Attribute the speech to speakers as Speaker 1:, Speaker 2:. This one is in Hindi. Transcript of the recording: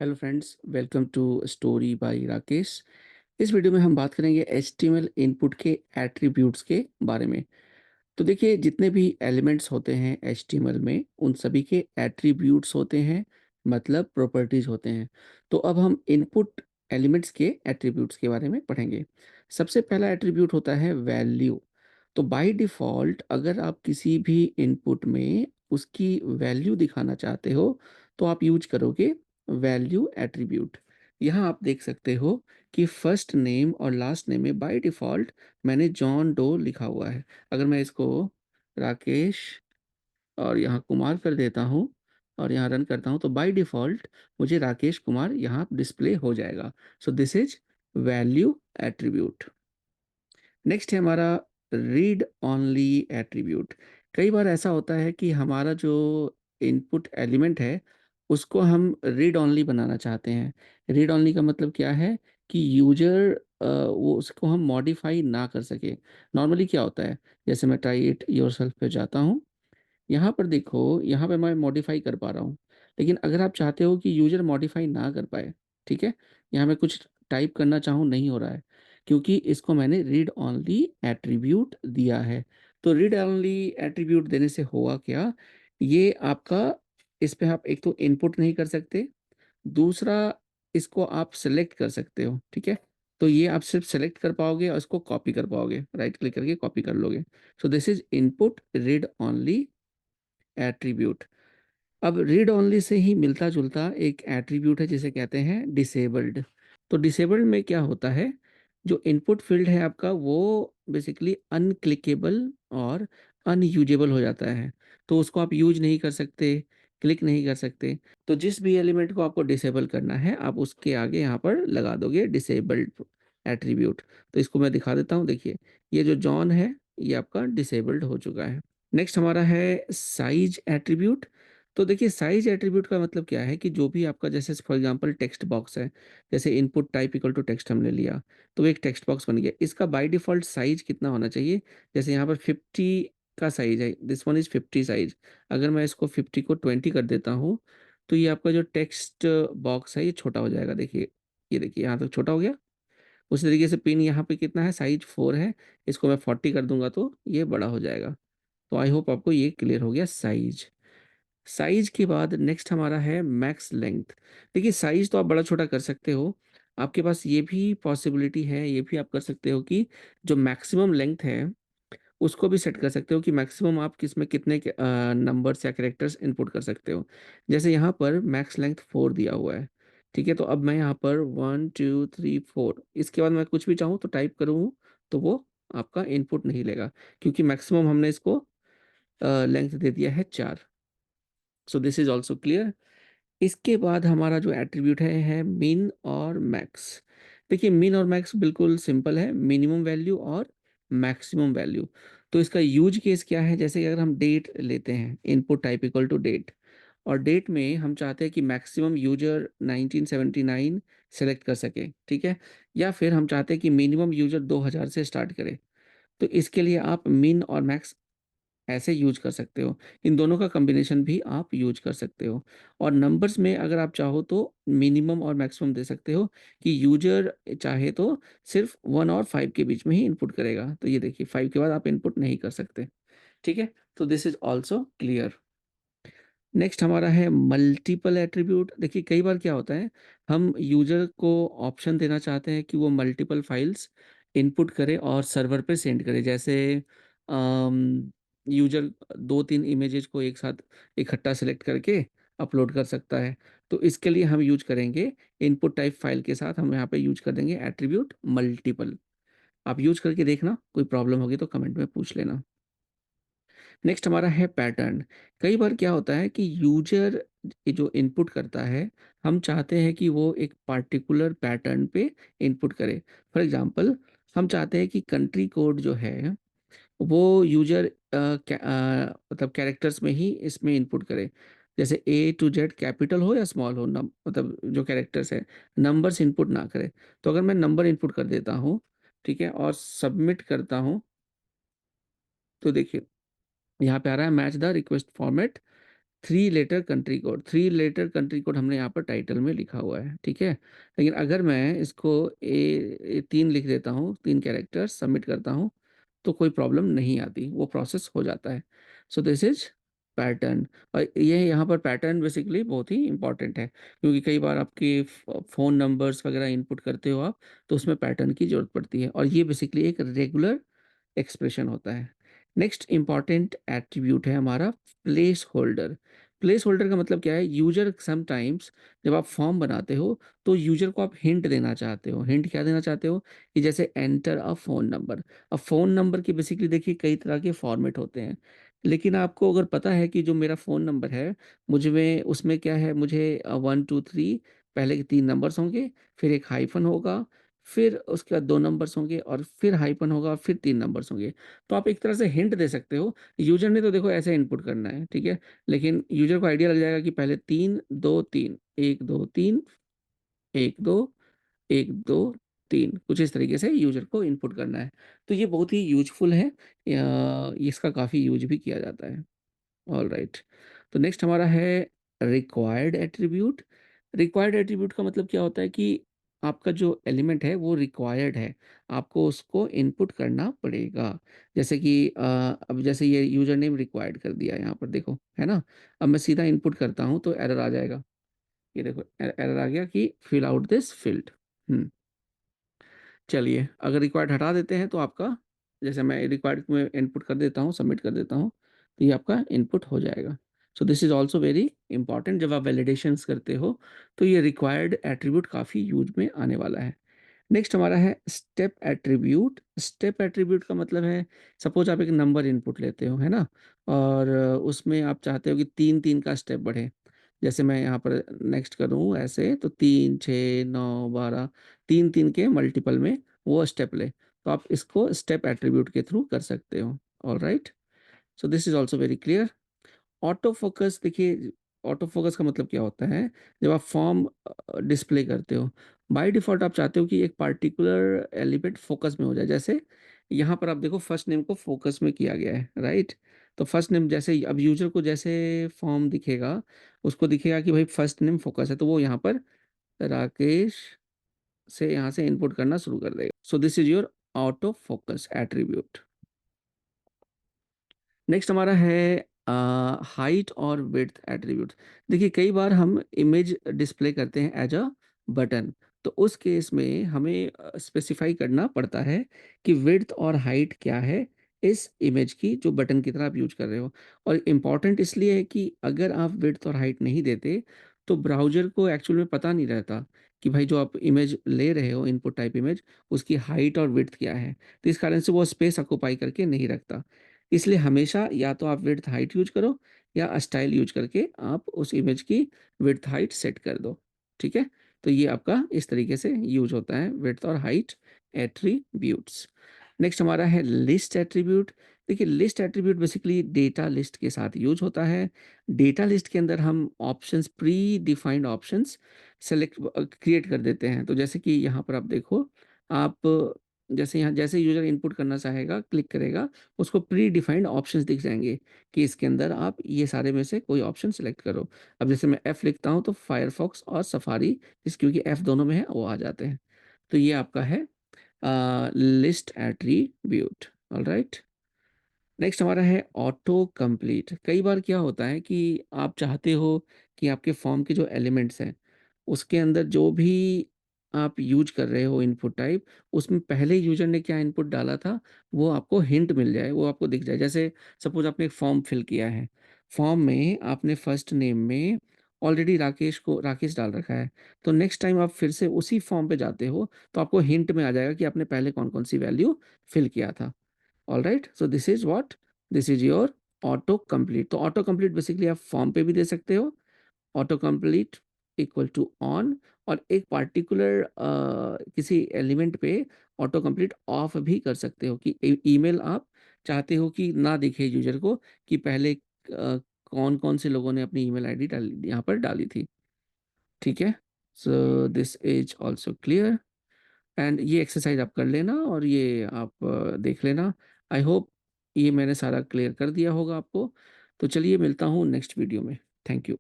Speaker 1: Hello friends, welcome to story by Rakesh. इस वीडियो में हम बात करेंगे एचटीएमएल इनपुट के एट्रीब्यूट्स के बारे में। तो देखिए, जितने भी एलिमेंट्स होते हैं एचटीएमएल में उन सभी के एट्रीब्यूट्स होते हैं, मतलब प्रॉपर्टीज होते हैं। तो अब हम इनपुट एलिमेंट्स के एट्रीब्यूट्स के बारे में पढ़ेंगे। सबसे पहला एट्रीब्यूट होता है वैल्यू। तो बाय डिफ़ॉल्ट अगर आप किसी भी इनपुट में उसकी वैल्यू दिखाना चाहते हो तो आप यूज करोगे वैल्यू एट्रीब्यूट। यहाँ आप देख सकते हो कि फर्स्ट नेम और लास्ट नेम में बाय डिफ़ॉल्ट मैंने जॉन डो लिखा हुआ है। अगर मैं इसको राकेश और यहाँ कुमार कर देता हूँ और यहाँ रन करता हूँ तो बाय डिफ़ॉल्ट मुझे राकेश कुमार यहाँ डिस्प्ले हो जाएगा। So this is value attribute. Next है हमारा रीड ओनली एट्रीब्यूट। कई बार ऐसा होता है कि हमारा जो इनपुट एलिमेंट है उसको हम रीड ओनली बनाना चाहते हैं। रीड ओनली का मतलब क्या है कि यूजर वो उसको हम मॉडिफाई ना कर सके। नॉर्मली क्या होता है, जैसे मैं ट्राई इट योरसेल्फ पे जाता हूँ, यहाँ पर देखो, यहाँ पे मैं मॉडिफाई कर पा रहा हूँ। लेकिन अगर आप चाहते हो कि यूज़र मॉडिफाई ना कर पाए, ठीक है, यहाँ मैं कुछ टाइप करना चाहूँ, नहीं हो रहा है, क्योंकि इसको मैंने रीड ओनली एट्रीब्यूट दिया है। तो रीड ओनली एट्रीब्यूट देने से होगा क्या, ये आपका, इस पे आप एक तो इनपुट नहीं कर सकते, दूसरा इसको आप सेलेक्ट कर सकते हो, ठीक है। तो ये आप सिर्फ सेलेक्ट कर पाओगे और इसको कॉपी कर पाओगे, राइट क्लिक करके कॉपी कर लोगे। So this is input read only attribute. अब रीड ओनली से ही मिलता जुलता एक एट्रीब्यूट है जिसे कहते हैं डिसेबल्ड। तो डिसेबल्ड में क्या होता है, जो इनपुट फील्ड है आपका वो बेसिकली अनक्लिकेबल और अनयूजेबल हो जाता है। तो उसको आप यूज नहीं कर सकते, क्लिक नहीं कर सकते। तो जिस भी एलिमेंट को आपको डिसेबल करना है आप उसके आगे यहाँ पर लगा दोगे डिसेबल्ड एट्रीब्यूट। तो इसको मैं दिखा देता हूँ, देखिए ये जो जॉन है ये आपका डिसेबल्ड हो चुका है। नेक्स्ट हमारा है साइज एट्रीब्यूट। तो देखिए, साइज एट्रीब्यूट का मतलब क्या है कि जो भी आपका, जैसे फॉर एग्जांपल टेक्स्ट बॉक्स है, जैसे input type equal to text हमने लिया तो एक टेक्स्ट बॉक्स बन गया। इसका बाय डिफॉल्ट साइज कितना होना चाहिए, जैसे यहाँ पर 50 का साइज है, दिस वन इज 50 साइज। अगर मैं इसको 50 को 20 कर देता हूँ तो ये आपका जो टेक्स्ट बॉक्स है ये छोटा हो जाएगा। देखिए, ये देखिए यहाँ तक छोटा हो गया। उसी तरीके से पिन यहाँ पे कितना है, साइज 4 है, इसको मैं 40 कर दूंगा तो ये बड़ा हो जाएगा। तो आई होप आपको ये क्लियर हो गया साइज। साइज के बाद नेक्स्ट हमारा है मैक्स लेंथ। देखिए, साइज तो आप बड़ा छोटा कर सकते हो, आपके पास ये भी पॉसिबिलिटी है, ये भी आप कर सकते हो कि जो मैक्सिमम लेंथ है उसको भी सेट कर सकते हो कि मैक्सिमम आप किसमें कितने नंबर्स या कैरेक्टर्स इनपुट कर सकते हो। जैसे यहाँ पर मैक्स लेंथ 4 दिया हुआ है, ठीक है। तो अब मैं यहाँ पर 1 2 3 4, इसके बाद मैं कुछ भी चाहूँ तो टाइप करूँ तो वो आपका इनपुट नहीं लेगा, क्योंकि मैक्सिमम हमने इसको लेंथ दे दिया है 4। So this is also clear. इसके बाद हमारा जो एट्रीब्यूट है मिन और मैक्स। देखिए, मिन और मैक्स बिल्कुल सिंपल है, मिनिमम वैल्यू और मैक्सिमम वैल्यू। तो इसका यूज केस क्या है, जैसे कि अगर हम डेट लेते हैं, input type equal to date, और डेट में हम चाहते हैं कि मैक्सिमम यूजर 1979 सेलेक्ट कर सके, ठीक है, या फिर हम चाहते हैं कि मिनिमम यूजर 2000 से स्टार्ट करे। तो इसके लिए आप मिन और मैक्स ऐसे यूज कर सकते हो, इन दोनों का कॉम्बिनेशन भी आप यूज कर सकते हो। और नंबर्स में अगर आप चाहो तो मिनिमम और मैक्सिमम दे सकते हो कि यूजर चाहे तो सिर्फ 1 और 5 के बीच में ही इनपुट करेगा। तो ये देखिए, 5 के बाद आप इनपुट नहीं कर सकते, ठीक है। तो this is also clear. Next हमारा है मल्टीपल एट्रीब्यूट। देखिए, कई बार क्या होता है, हम यूजर को ऑप्शन देना चाहते हैं कि वो मल्टीपल फाइल्स इनपुट करे और सर्वर पे सेंड करे। जैसे यूजर 2 3 इमेजेस को एक साथ इकट्ठा सेलेक्ट करके अपलोड कर सकता है। तो इसके लिए हम यूज करेंगे इनपुट टाइप फाइल के साथ, हम यहाँ पे यूज कर देंगे एट्रीब्यूट मल्टीपल। आप यूज करके देखना, कोई प्रॉब्लम होगी तो कमेंट में पूछ लेना। नेक्स्ट हमारा है पैटर्न। कई बार क्या होता है कि यूजर जो इनपुट करता है, हम चाहते हैं कि वो एक पार्टिकुलर पैटर्न पे इनपुट करे। फॉर एग्जांपल, हम चाहते हैं कि कंट्री कोड जो है वो यूजर मतलब कैरेक्टर्स में ही इसमें इनपुट करे। जैसे A to Z कैपिटल हो या स्मॉल हो, मतलब जो कैरेक्टर्स है, नंबर्स इनपुट ना करे। तो अगर मैं नंबर इनपुट कर देता हूँ, ठीक है, और सबमिट करता हूँ, तो देखिए यहाँ पे आ रहा है match the request format 3 letter country code, 3 letter country code हमने यहाँ पर टाइटल में लिखा हुआ है, ठीक है। लेकिन अगर मैं इसको 3 लिख देता हूँ, 3 कैरेक्टर्स सबमिट करता हूँ, तो कोई प्रॉब्लम नहीं आती, वो प्रोसेस हो जाता है। So this is pattern. और ये यहाँ पर पैटर्न बेसिकली बहुत ही इंपॉर्टेंट है, क्योंकि कई बार आपके फ़ोन नंबर्स वगैरह इनपुट करते हो आप, तो उसमें पैटर्न की ज़रूरत पड़ती है, और ये बेसिकली एक रेगुलर एक्सप्रेशन होता है। नेक्स्ट इंपॉर्टेंट एट्रीब्यूट है हमारा प्लेस होल्डर। प्लेस होल्डर का मतलब क्या है? यूजर समटाइम्स जब आप फॉर्म बनाते हो, तो यूजर को आप हिंट देना चाहते हो। हिंट क्या देना चाहते हो? कि जैसे एंटर अ फ़ोन नंबर। अब फ़ोन नंबर के बेसिकली देखिए कई तरह के फॉर्मेट होते हैं, लेकिन आपको अगर पता है कि जो मेरा फ़ोन नंबर है, मुझ में उसमें क्या है, मुझे 1 2 3 पहले के 3 नंबर्स होंगे, फिर एक हाइफ़न होगा, फिर उसके बाद 2 नंबर्स होंगे, और फिर हाइफ़न होगा, फिर 3 नंबर्स होंगे। तो आप एक तरह से हिंट दे सकते हो। यूज़र ने तो देखो ऐसे इनपुट करना है, ठीक है? लेकिन यूज़र को आइडिया लग जाएगा कि पहले 3 2 3 1 2 3 1 2 1 2 3 कुछ इस तरीके से यूज़र को इनपुट करना है। तो ये बहुत ही यूज़फुल है, इसका काफ़ी यूज़ भी किया जाता है। ऑलराइट। तो नेक्स्ट हमारा है रिक्वायर्ड एट्रीब्यूट। रिक्वायर्ड एट्रीब्यूट का मतलब क्या होता है कि आपका जो एलिमेंट है वो रिक्वायर्ड है, आपको उसको इनपुट करना पड़ेगा। जैसे कि अब जैसे ये यूज़र नेम रिक्वायर्ड कर दिया यहाँ पर देखो, है ना? अब मैं सीधा इनपुट करता हूँ तो एरर आ जाएगा। ये देखो एरर आ गया कि फिल आउट दिस फील्ड। हुँ। चलिए, अगर रिक्वायर्ड हटा देते हैं तो आपका, जैसे मैं रिक्वायर्ड में इनपुट कर देता हूँ, सबमिट कर देता हूँ, तो ये आपका इनपुट हो जाएगा। सो this is also very important. जब आप वैलिडेशंस करते हो, तो ये रिक्वायर्ड एट्रीब्यूट काफ़ी यूज़ में आने वाला है। नेक्स्ट हमारा है स्टेप एट्रीब्यूट। स्टेप एट्रीब्यूट का मतलब है, सपोज़ आप एक नंबर इनपुट लेते हो, है ना? और उसमें आप चाहते हो कि 3-3 का स्टेप बढ़े। जैसे मैं यहाँ पर नेक्स्ट करूँ ऐसे, तो 3, 6, 9, 12, 3-3 के मल्टीपल में वो स्टेप ले। तो आप इसको स्टेप एट्रीब्यूट के थ्रू कर सकते हो। Alright? So this is also very clear. Auto focus देखिए, ऑटो फ़ोकस का मतलब क्या होता है? जब आप फॉर्म डिस्प्ले करते हो, बाय डिफ़ॉल्ट आप चाहते हो कि एक पार्टिकुलर एलिमेंट फ़ोकस में हो जाए। जैसे यहाँ पर आप देखो फर्स्ट नेम को फ़ोकस में किया गया है, राइट? तो फर्स्ट नेम जैसे ही अब यूज़र को जैसे फॉर्म दिखेगा, उसको दिखेगा कि भाई फर्स्ट नेम फ़ोकस है, तो वो यहाँ पर राकेश से यहाँ से इनपुट करना शुरू कर देगा। सो this is your auto focus attribute. Next हमारा है हाइट और विड्थ एट्रीब्यूट। देखिए कई बार हम इमेज डिस्प्ले करते हैं एज अ बटन, तो उस केस में हमें स्पेसिफाई करना पड़ता है कि विड्थ और हाइट क्या है इस इमेज की, जो बटन की तरह आप यूज कर रहे हो। और इम्पॉर्टेंट इसलिए है कि अगर आप विड्थ और हाइट नहीं देते, तो ब्राउज़र को एक्चुअल में पता नहीं रहता कि भाई जो आप इमेज ले रहे हो, इनपुट टाइप इमेज, उसकी हाइट और विड्थ क्या है। तो इस कारण से वो स्पेस ऑक्यूपाई करके नहीं रखता। इसलिए हमेशा या तो आप विड्थ हाइट यूज़ करो, या स्टाइल यूज़ करके आप उस इमेज की विड्थ हाइट सेट कर दो, ठीक है? तो ये आपका इस तरीके से यूज़ होता है विड्थ और हाइट एट्रीब्यूट्स। नेक्स्ट हमारा है लिस्ट एट्रीब्यूट। देखिए list attribute basically data list के साथ यूज़ होता है। डेटा लिस्ट के अंदर हम options, pre defined options create कर देते हैं। तो जैसे कि यहाँ पर आप देखो, आप जैसे यहाँ जैसे यूज़र इनपुट करना चाहेगा, क्लिक करेगा, उसको प्री डिफाइंड ऑप्शंस दिख जाएँगे कि इसके अंदर आप ये सारे में से कोई ऑप्शन सेलेक्ट करो। अब जैसे मैं एफ लिखता हूँ, तो फायरफॉक्स और सफारी, इस क्योंकि एफ दोनों में है, वो आ जाते हैं। तो ये आपका है लिस्ट एट्रीब्यूट। ऑलराइट? नेक्स्ट हमारा है ऑटो कंप्लीट। कई बार क्या होता है कि आप चाहते हो कि आपके फॉर्म के जो एलिमेंट्स हैं, उसके अंदर जो भी आप यूज़ कर रहे हो इनपुट टाइप, उसमें पहले यूज़र ने क्या इनपुट डाला था, वो आपको हिंट मिल जाए, वो आपको दिख जाए। जैसे सपोज़ आपने एक फॉर्म फिल किया है, फॉर्म में आपने फर्स्ट नेम में ऑलरेडी राकेश डाल रखा है, तो नेक्स्ट टाइम आप फिर से उसी फॉर्म पे जाते हो, तो आपको हिंट में आ जाएगा कि आपने पहले कौन-कौन सी वैल्यू फिल किया था। Alright? So this is what? This is your auto complete. तो ऑटो कंप्लीट बेसिकली आप फॉर्म पे भी दे सकते हो, auto complete equal to on, और एक पार्टिकुलर किसी एलिमेंट पे ऑटो कंप्लीट ऑफ भी कर सकते हो कि ईमेल आप चाहते हो कि ना दिखे यूज़र को कि पहले कौन-कौन से लोगों ने अपनी ईमेल आईडी यहाँ पर डाली थी, ठीक है? सो this is also clear. And ये एक्सरसाइज़ आप कर लेना, और ये आप देख लेना। आई होप ये मैंने सारा क्लियर कर दिया होगा आपको। तो चलिए मिलता हूँ नेक्स्ट वीडियो में। Thank you.